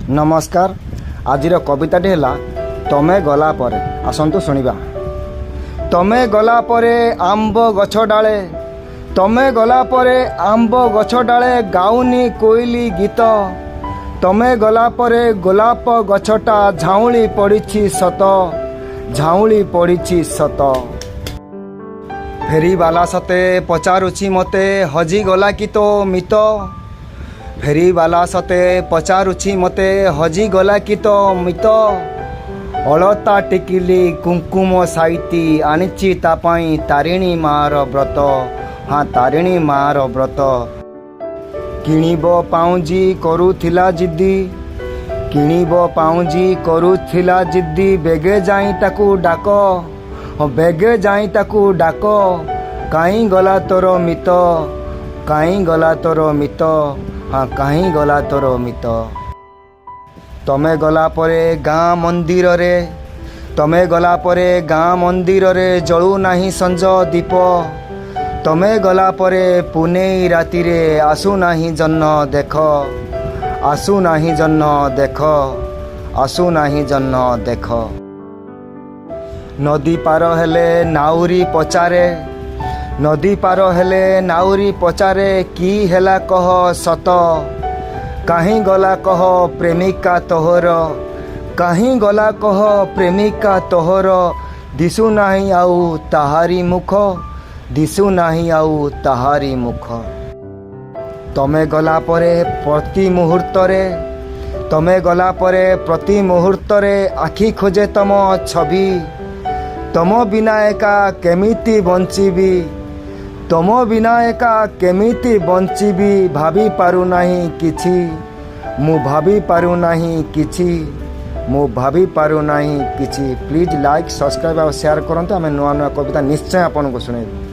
नमस्कार। आजिर कविताटी है तमे गला परे। आसंतु शुणिबा। तमे गला परे आंब गछ डाले, तमे गला परे आंब गछ डाले गाउनी कोइली गीत। तमे गला परे गोलाप गछटा झाउली पड़िछि सत, झाउली पड़िछि सत। फेरीवाला सते पचारुछि मते हजी गला कि तो मित। फेरीवाला सते पचारुछि मते हजी गला कि तो मित। अलता टिकिली कुंकुम साइती आनिछि तापाई तारिणी मार व्रत। हाँ, तारिणी मार व्रत। किणिब पाउंजी करुथिला जिद्दी, किणिब पाउंजी करुथिला जिद्दी बेगे जाई ताकू डाक। बेगे जाई ताकू डाक। काई गला तोर मित, काई गला तोर मित। हाँ, काई गला तोर मित। तमे गला परे गाँ मंदिर रे, तमे गला परे गाँ मंदिर रे जळू नाही संज दीप। तमे गला परे पुनेई राति रे आसु नाही जन्न देख, आसु नाही जन्न देख, आसु नाही जन्न देख। नदी पार हेले नाउरी पचारे, नदी पार हेले नाउरी पचारे की हेला कह सत। काहीं गला कह प्रेमिका तोहर, काहीं गला कह प्रेमिका तोहर। दिसु नाही आउ ताहारी मुख, दिसु नाही आउ ताहारी मुख। तमे गला परे प्रति मुहूर्त रे, तमे गला परे प्रति मुहूर्त रे आखि खोजे तम छवि। तम बिना एका केमिति बंचिबी, तम बिना एका केमिति बंचिबी। भाभी पारु नाही किछि, मु भाभी पारु नाही किछि, मु भाभी पारु नाही किछि। प्लीज लाइक सब्सक्राइब और शेयर करंतु। आमे नुआ नुआ कविता निश्चय आपन को सुनेबू।